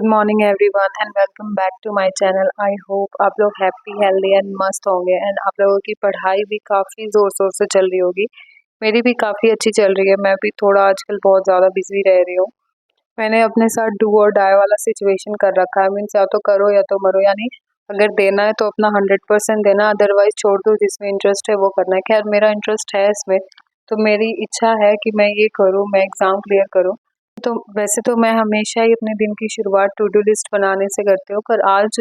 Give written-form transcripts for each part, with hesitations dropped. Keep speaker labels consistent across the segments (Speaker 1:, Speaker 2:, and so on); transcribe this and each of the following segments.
Speaker 1: Good morning everyone and welcome back to my channel. I hope आप लोग happy healthy and मस्त होंगे and आप लोगों की पढ़ाई भी काफ़ी ज़ोर शोर से चल रही होगी। मेरी भी काफ़ी अच्छी चल रही है। मैं भी थोड़ा आजकल बहुत ज़्यादा बिजी रह रही हूँ। मैंने अपने साथ डू और डाई वाला सिचुएशन कर रखा है। मीन्स या तो करो या तो मरो, यानी अगर देना है तो अपना 100% देना, अदरवाइज छोड़ दो। जिसमें इंटरेस्ट है वो करना है। खैर मेरा इंटरेस्ट है इसमें, तो मेरी इच्छा है कि मैं ये करूँ, मैं एग्ज़ाम क्लियर करूँ। तो वैसे तो मैं हमेशा ही अपने दिन की शुरुआत टू डू लिस्ट बनाने से करती हूँ, पर आज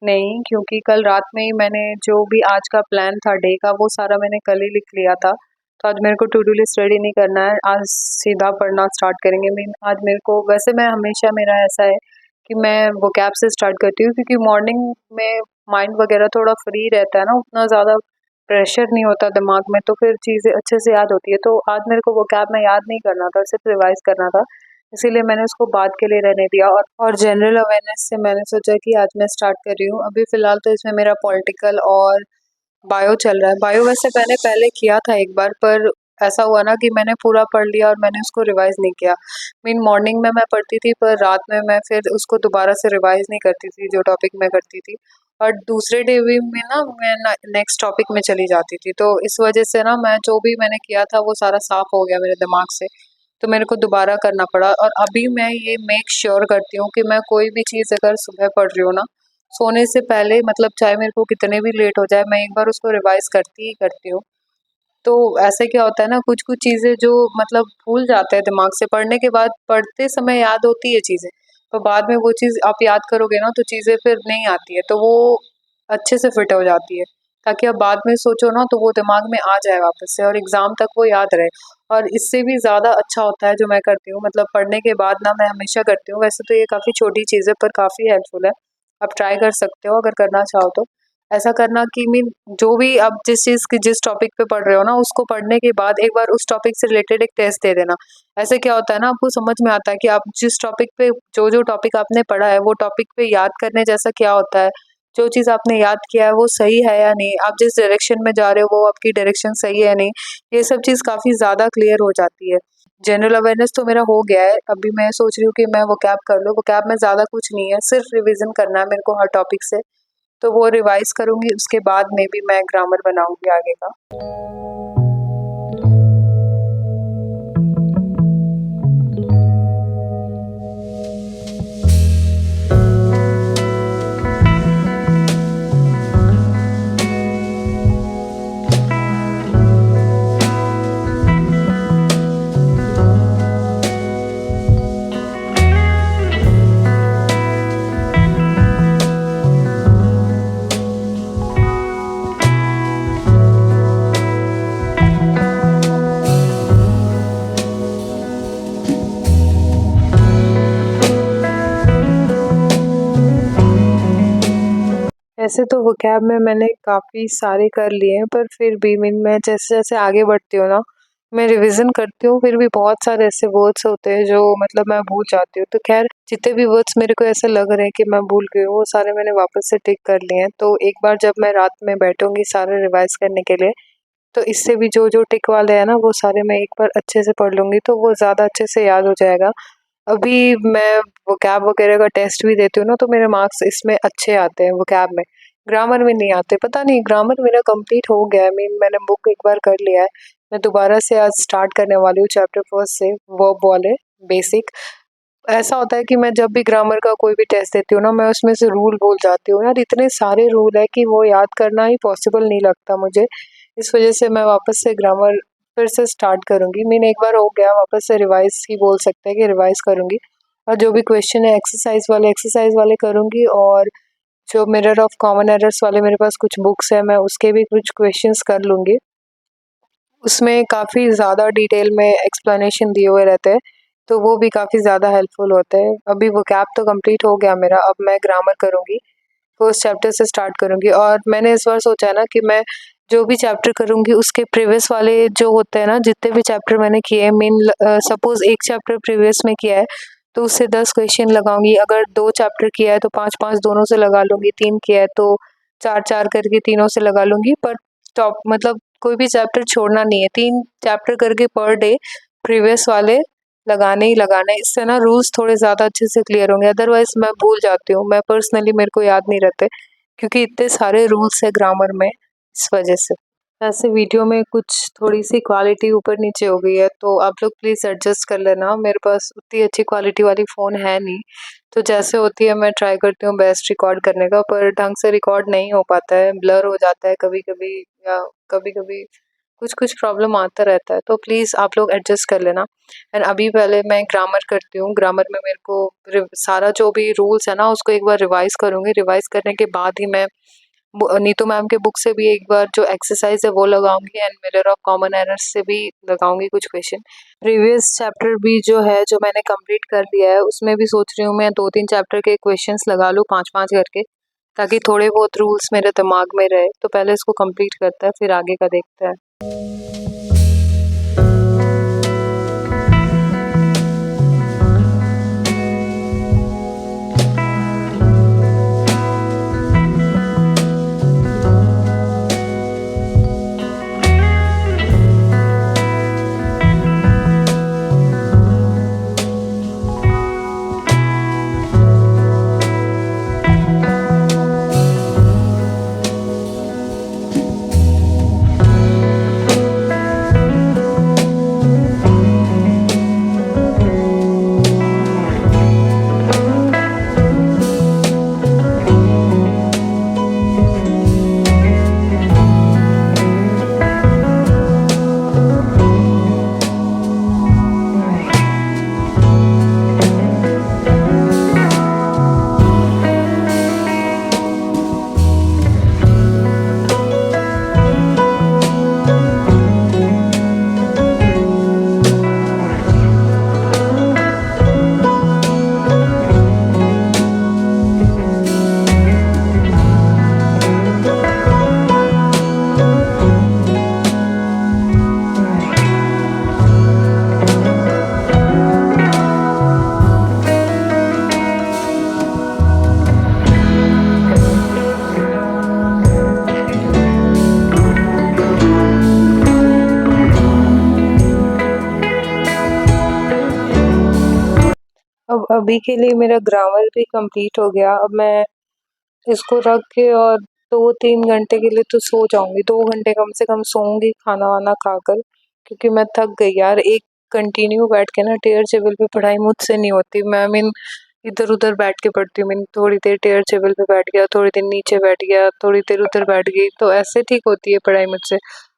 Speaker 1: नहीं, क्योंकि कल रात में ही मैंने जो भी आज का प्लान था डे का वो सारा मैंने कल ही लिख लिया था। तो आज मेरे को टू डू लिस्ट रेडी नहीं करना है, आज सीधा पढ़ना स्टार्ट करेंगे। मीन आज मेरे को, वैसे मैं हमेशा मेरा ऐसा है कि मैं वोकैब से स्टार्ट करती हूँ, क्योंकि मॉर्निंग में माइंड वगैरह थोड़ा फ्री रहता है ना, उतना ज़्यादा प्रेशर नहीं होता दिमाग में, तो फिर चीज़ें अच्छे से याद होती है। तो आज मेरे को वोकैब में याद नहीं करना था, सिर्फ रिवाइज करना था, इसीलिए मैंने उसको बाद के लिए रहने दिया। और जनरल अवेयरनेस से मैंने सोचा कि आज मैं स्टार्ट कर रही हूँ। अभी फ़िलहाल तो इसमें मेरा पॉलिटिकल और बायो चल रहा है। बायो वैसे मैंने पहले किया था एक बार, पर ऐसा हुआ ना कि मैंने पूरा पढ़ लिया और मैंने उसको रिवाइज़ नहीं किया। मीन मॉर्निंग में मैं पढ़ती थी, पर रात में मैं फिर उसको दोबारा से रिवाइज़ नहीं करती थी जो टॉपिक मैं करती थी, और दूसरे डे भी में ना मैं नेक्स्ट टॉपिक में चली जाती थी। तो इस वजह से ना मैं जो भी मैंने किया था वो सारा साफ़ हो गया मेरे दिमाग से, तो मेरे को दोबारा करना पड़ा। और अभी मैं ये मेक श्योर करती हूँ कि मैं कोई भी चीज़ अगर सुबह पढ़ रही हूँ ना, सोने से पहले, मतलब चाहे मेरे को कितने भी लेट हो जाए, मैं एक बार उसको रिवाइज़ करती ही करती हूँ। तो ऐसे क्या होता है ना, कुछ-कुछ चीज़ें जो मतलब भूल जाते हैं दिमाग से, पढ़ने के बाद पढ़ते समय याद होती है चीज़ें, तो बाद में वो चीज़ आप याद करोगे ना तो चीज़ें फिर नहीं आती है, तो वो अच्छे से फिट हो जाती है, ताकि आप बाद में सोचो ना तो वो दिमाग में आ जाए वापस से और एग्ज़ाम तक वो याद रहे। और इससे भी ज़्यादा अच्छा होता है जो मैं करती हूँ, मतलब पढ़ने के बाद ना मैं हमेशा करती हूँ। वैसे तो ये काफ़ी छोटी चीज़ है, पर काफ़ी हेल्पफुल है। आप ट्राई कर सकते हो अगर करना चाहो तो। ऐसा करना कि मीन जो भी आप जिस चीज़ की जिस टॉपिक पे पढ़ रहे हो ना, उसको पढ़ने के बाद एक बार उस टॉपिक से रिलेटेड एक टेस्ट दे देना। ऐसे क्या होता है ना, आपको समझ में आता है कि आप जिस टॉपिक पे, जो टॉपिक आपने पढ़ा है वो टॉपिक पे याद करने जैसा क्या होता है, जो चीज़ आपने याद किया है वो सही है या नहीं, आप जिस डायरेक्शन में जा रहे हो वो आपकी डायरेक्शन सही है या नहीं, ये सब चीज़ काफ़ी ज़्यादा क्लियर हो जाती है। जनरल अवेयरनेस तो मेरा हो गया है, अभी मैं सोच रही हूँ कि मैं वोकैब कर लूँ। वोकैब में ज़्यादा कुछ नहीं है, सिर्फ रिवीजन करना है मेरे को हर टॉपिक से, तो वो रिवाइज़ करूँगी, उसके बाद में भी मैं ग्रामर बनाऊँगी आगे का। ऐसे तो वोकैब में मैंने काफ़ी सारे कर लिए हैं, पर फिर भी मैं जैसे-जैसे आगे बढ़ती हूँ ना, मैं रिवीज़न करती हूँ, फिर भी बहुत सारे ऐसे वर्ड्स होते हैं जो मतलब मैं भूल जाती हूँ। तो ख़ैर जितने भी वर्ड्स मेरे को ऐसे लग रहे हैं कि मैं भूल गई हूँ, वो सारे मैंने वापस से टिक कर लिए हैं। तो एक बार जब मैं रात में बैठूँगी सारे रिवाइज़ करने के लिए, तो इससे भी जो टिक वाले हैं ना वो सारे मैं एक बार अच्छे से पढ़ लूँगी, तो वो ज़्यादा अच्छे से याद हो जाएगा। अभी मैं वोकैब वगैरह का टेस्ट भी देती हूँ ना, तो मेरे मार्क्स इसमें अच्छे आते हैं वोकैब में, ग्रामर में नहीं आते। पता नहीं, ग्रामर मेरा कंप्लीट हो गया है, मैंने बुक एक बार कर लिया है। मैं दोबारा से आज स्टार्ट करने वाली हूँ चैप्टर फर्स्ट से, वर्ब वाले बेसिक। ऐसा होता है कि मैं जब भी ग्रामर का कोई भी टेस्ट देती हूँ ना, मैं उसमें से रूल भूल जाती हूँ। यार इतने सारे रूल है कि वो याद करना ही पॉसिबल नहीं लगता मुझे। इस वजह से मैं वापस से ग्रामर फिर से स्टार्ट करूँगी। एक बार हो गया, वापस से रिवाइज़ ही बोल सकते हैं कि रिवाइज़ करूँगी, और जो भी क्वेश्चन है एक्सरसाइज़ वाले करूँगी, और जो मिरर ऑफ कॉमन एरर्स वाले मेरे पास कुछ बुक्स हैं, मैं उसके भी कुछ क्वेश्चंस कर लूँगी। उसमें काफ़ी ज़्यादा डिटेल में एक्सप्लेनेशन दिए हुए रहते हैं, तो वो भी काफ़ी ज़्यादा हेल्पफुल होते हैं। अभी वोकैब तो कंप्लीट हो गया मेरा, अब मैं ग्रामर करूँगी, फर्स्ट चैप्टर से स्टार्ट करूँगी। और मैंने इस बार सोचा है ना कि मैं जो भी चैप्टर करूँगी उसके प्रीवियस वाले जो होते हैं ना, जितने भी चैप्टर मैंने किए हैं, सपोज़ एक चैप्टर प्रीवियस में किया है तो उससे 10 क्वेश्चन लगाऊँगी। अगर 2 चैप्टर किया है तो 5-5 दोनों से लगा लूँगी, 3 किया है तो 4-4 करके तीनों से लगा लूँगी। पर स्टॉप, मतलब कोई भी चैप्टर छोड़ना नहीं है, 3 चैप्टर करके पर डे प्रीवियस वाले लगाने ही लगाना है। इससे ना रूल्स थोड़े ज़्यादा अच्छे से क्लियर होंगे, अदरवाइज़ मैं भूल जाती हूँ। मैं पर्सनली मेरे को याद नहीं रहते क्योंकि इतने सारे रूल्स है ग्रामर में, इस वजह से। वैसे वीडियो में कुछ थोड़ी-सी क्वालिटी ऊपर-नीचे हो गई है, तो आप लोग प्लीज़ एडजस्ट कर लेना। मेरे पास उतनी अच्छी क्वालिटी वाली फ़ोन है नहीं, तो जैसे होती है मैं ट्राई करती हूँ बेस्ट रिकॉर्ड करने का, पर ढंग से रिकॉर्ड नहीं हो पाता है, ब्लर हो जाता है कभी-कभी या कभी-कभी कुछ-कुछ प्रॉब्लम आता रहता है, तो प्लीज़ आप लोग एडजस्ट कर लेना। एंड अभी पहले मैं ग्रामर करती हूँ, ग्रामर में मेरे को सारा जो भी रूल्स है ना उसको एक बार रिवाइज़ करूँगी, रिवाइज़ करने के बाद ही मैं नीतू मैम के बुक से भी एक बार जो एक्सरसाइज़ है वो लगाऊँगी and mirror of common errors से भी लगाऊँगी कुछ क्वेश्चन। प्रीवियस चैप्टर भी जो है जो मैंने कंप्लीट कर लिया है उसमें भी सोच रही हूँ मैं 2-3 चैप्टर के क्वेश्चंस लगा लूँ 5-5 करके, ताकि थोड़े बहुत रूल्स मेरे दिमाग में रहे। तो पहले इसको कंप्लीट करते हैं फिर आगे का देखते हैं। अब अभी के लिए मेरा ग्रामर भी कंप्लीट हो गया। अब मैं इसको रख के और 2-3 घंटे के लिए तो सो जाऊँगी। 2 घंटे कम से कम सोऊँगी खाना-वाना खाकर, क्योंकि मैं थक गई यार। एक कंटिन्यू बैठ के ना टेयर टेबल पे पढ़ाई मुझसे नहीं होती। मैं मीन इधर-उधर बैठ के पढ़ती हूँ। मीन थोड़ी देर टेयर टेबल पे बैठ गया, थोड़ी देर नीचे बैठ गया, थोड़ी देर उधर बैठ गई, तो ऐसे ठीक होती है पढ़ाई मुझसे।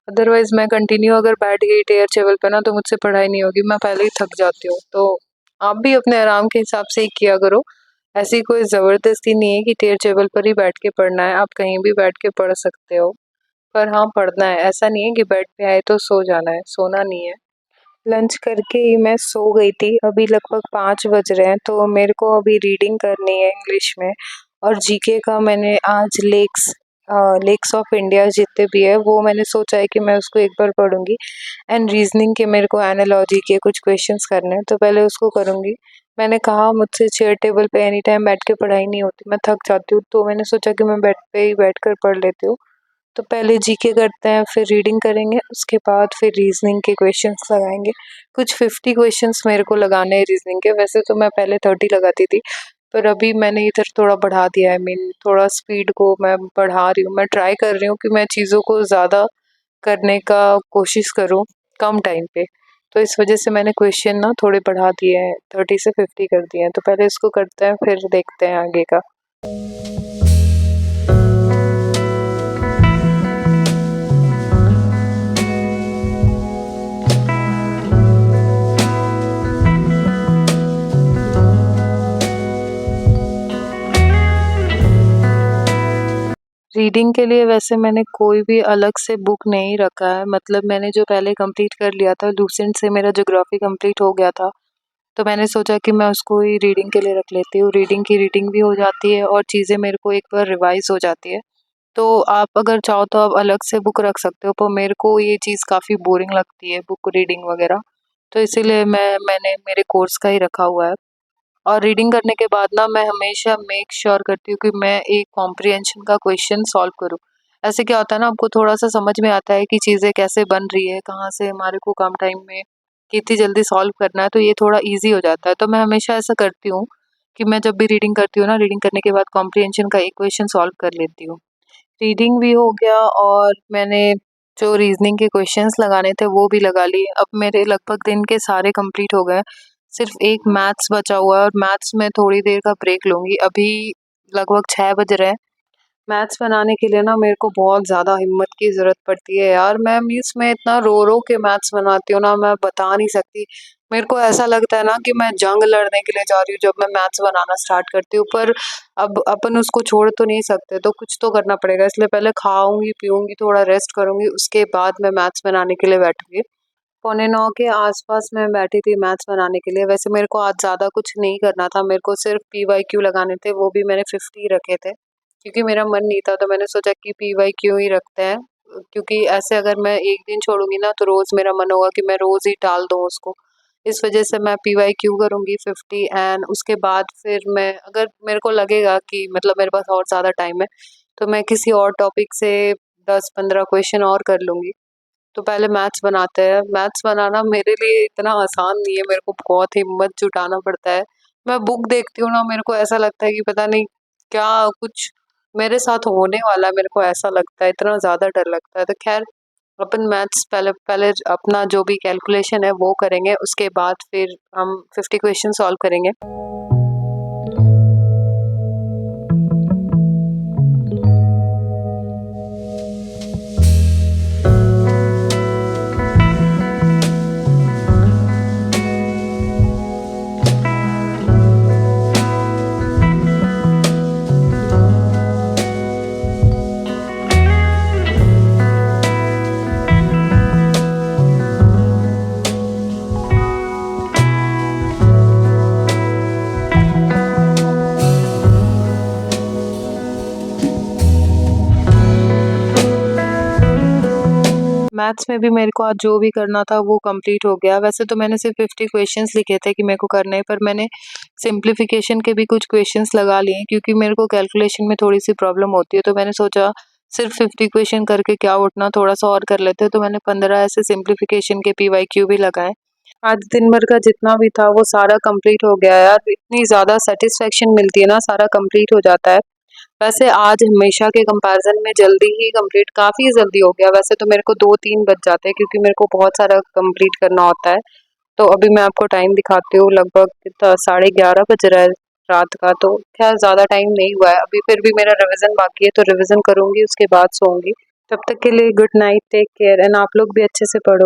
Speaker 1: अदरवाइज़ मैं कंटिन्यू अगर बैठ गई टेयर टेबल पे ना तो मुझसे पढ़ाई नहीं होगी, मैं पहले ही थक जाती हूँ। तो आप भी अपने आराम के हिसाब से ही किया करो। ऐसी कोई ज़बरदस्ती नहीं है कि टेयर टेबल पर ही बैठ के पढ़ना है, आप कहीं भी बैठ के पढ़ सकते हो। पर हाँ, पढ़ना है, ऐसा नहीं है कि बेड पे आए तो सो जाना है, सोना नहीं है। लंच करके ही मैं सो गई थी, अभी लगभग 5 बज रहे हैं, तो मेरे को अभी रीडिंग करनी है इंग्लिश में और जीके का मैंने आज लेक्स ऑफ इंडिया जितने भी है वो मैंने सोचा है कि मैं उसको एक बार पढ़ूँगी एंड रीज़निंग के मेरे को एनालॉजी के कुछ क्वेश्चंस करने हैं, तो पहले उसको करूँगी। मैंने कहा मुझसे चेयर टेबल पे एनी टाइम बैठ के पढ़ाई नहीं होती, मैं थक जाती हूँ, तो मैंने सोचा कि मैं बेड पे ही बैठकर पढ़ लेती हूँ। तो पहले जीके करते हैं, फिर रीडिंग करेंगे, उसके बाद फिर रीजनिंग के क्वेश्चंस लगाएंगे। कुछ 50 क्वेश्चंस मेरे को लगाने हैं रीजनिंग के, वैसे तो मैं पहले 30 लगाती थी, पर अभी मैंने इधर थोड़ा बढ़ा दिया है। मीन थोड़ा स्पीड को मैं बढ़ा रही हूँ, मैं ट्राई कर रही हूँ कि मैं चीज़ों को ज़्यादा करने का कोशिश करूँ कम टाइम पे। तो इस वजह से मैंने क्वेश्चन ना थोड़े बढ़ा दिए हैं, 30 से 50 कर दिए हैं। तो पहले इसको करते हैं, फिर देखते हैं आगे का। रीडिंग के लिए वैसे मैंने कोई भी अलग से बुक नहीं रखा है, मतलब मैंने जो पहले कंप्लीट कर लिया था, लूसेंट से मेरा ज्योग्राफी कंप्लीट हो गया था, तो मैंने सोचा कि मैं उसको ही रीडिंग के लिए रख लेती हूँ। रीडिंग की रीडिंग भी हो जाती है और चीज़ें मेरे को एक बार रिवाइज़ हो जाती है। तो आप अगर चाहो तो आप अलग से बुक रख सकते हो, पर मेरे को ये चीज़ काफ़ी बोरिंग लगती है बुक रीडिंग वगैरह, तो इसीलिए मैंने मेरे कोर्स का ही रखा हुआ है। और रीडिंग करने के बाद ना मैं हमेशा मेक श्योर करती हूँ कि मैं एक कॉम्प्रिहेंशन का क्वेश्चन सॉल्व करूँ। ऐसे क्या होता है ना, आपको थोड़ा-सा समझ में आता है कि चीज़ें कैसे बन रही है, कहाँ से हमारे को कम टाइम में कि इतनी जल्दी सॉल्व करना है तो ये थोड़ा ईज़ी हो जाता है। तो मैं हमेशा ऐसा करती हूँ कि मैं जब भी रीडिंग करती हूँ ना, रीडिंग करने के बाद कॉम्प्रिहेंशन का एक क्वेश्चन सॉल्व कर लेती हूँ। रीडिंग भी हो गया और मैंने जो रीजनिंग के क्वेश्चंस लगाने थे वो भी लगा लिए। अब मेरे लगभग दिन के सारे कंप्लीट हो गए। सिर्फ एक मैथ्स बचा हुआ है और मैथ्स में थोड़ी देर का ब्रेक लूँगी। अभी लगभग 6 बज रहे हैं। मैथ्स बनाने के लिए ना मेरे को बहुत ज़्यादा हिम्मत की ज़रूरत पड़ती है यार। मैं मीन्स मैं इतना रो-रो के मैथ्स बनाती हूँ ना, मैं बता नहीं सकती। मेरे को ऐसा लगता है ना कि मैं जंग लड़ने के लिए जा रही हूँ जब मैं मैथ्स बनाना स्टार्ट करती हूँ, पर अब अपन उसको छोड़ तो नहीं सकते, तो कुछ तो करना पड़ेगा। इसलिए पहले खाऊँगी, पीऊँगी, थोड़ा रेस्ट करूँगी, उसके बाद मैं मैथ्स बनाने के लिए बैठूँगी। पौने 9 के आस-पास मैं बैठी थी मैथ्स बनाने के लिए। वैसे मेरे को आज ज़्यादा कुछ नहीं करना था, मेरे को सिर्फ पीवाईक्यू लगाने थे, वो भी मैंने 50 रखे थे। क्योंकि मेरा मन नहीं था तो मैंने सोचा कि पीवाईक्यू ही रखते हैं। क्योंकि ऐसे अगर मैं एक दिन छोड़ूँगी ना तो रोज़ मेरा मन होगा कि मैं रोज़ ही टाल दूँ उसको। इस वज़ह से मैं पीवाईक्यू करूँगी 50 एंड उसके बाद फिर मैं अगर मेरे को लगेगा कि मतलब मेरे पास और ज़्यादा टाइम है, तो मैं किसी और टॉपिक से 10-15 क्वेश्चन और कर लूँगी। तो पहले मैथ्स बनाते हैं। मैथ्स बनाना मेरे लिए इतना आसान नहीं है, मेरे को बहुत हिम्मत जुटाना पड़ता है। मैं बुक देखती हूँ ना, मेरे को ऐसा लगता है कि पता नहीं क्या कुछ मेरे साथ होने वाला है, मेरे को ऐसा लगता है, इतना ज़्यादा डर लगता है। तो ख़ैर अपन मैथ्स पहले पहले अपना जो भी कैलकुलेशन है वो करेंगे, उसके बाद फिर हम 50 क्वेश्चन सॉल्व करेंगे। मैथ्स में भी मेरे को आज जो भी करना था वो कंप्लीट हो गया। वैसे तो मैंने सिर्फ 50 क्वेश्चंस लिखे थे कि मेरे को करने, पर मैंने सिंप्लीफिकेशन के भी कुछ क्वेश्चंस लगा लिए क्योंकि मेरे को कैलकुलेशन में थोड़ी-सी प्रॉब्लम होती है। तो मैंने सोचा सिर्फ 50 क्वेश्चन करके क्या उठना, थोड़ा-सा और कर लेते हैं। तो मैंने 15 ऐसे सिंप्लीफिकेशन के पीवाईक्यू भी लगाए। आज दिन भर का जितना भी था वो सारा कंप्लीट हो गया यार। इतनी ज़्यादा सैटिस्फैक्शन मिलती है ना, सारा कंप्लीट हो जाता है। वैसे आज हमेशा के कंपैरिजन में जल्दी ही कंप्लीट काफ़ी जल्दी हो गया। वैसे तो मेरे को 2-3 बज जाते हैं क्योंकि मेरे को बहुत सारा कंप्लीट करना होता है। तो अभी मैं आपको टाइम दिखाती हूँ, लगभग कितना 11:30 बज रहा है रात का। तो खैर ज़्यादा टाइम नहीं हुआ है अभी, फिर भी मेरा रिवीजन बाकी है तो रिवीजन करूँगी, उसके बाद सोऊंगी। तब तक के लिए good night, take care and आप लोग भी अच्छे से पढ़ो।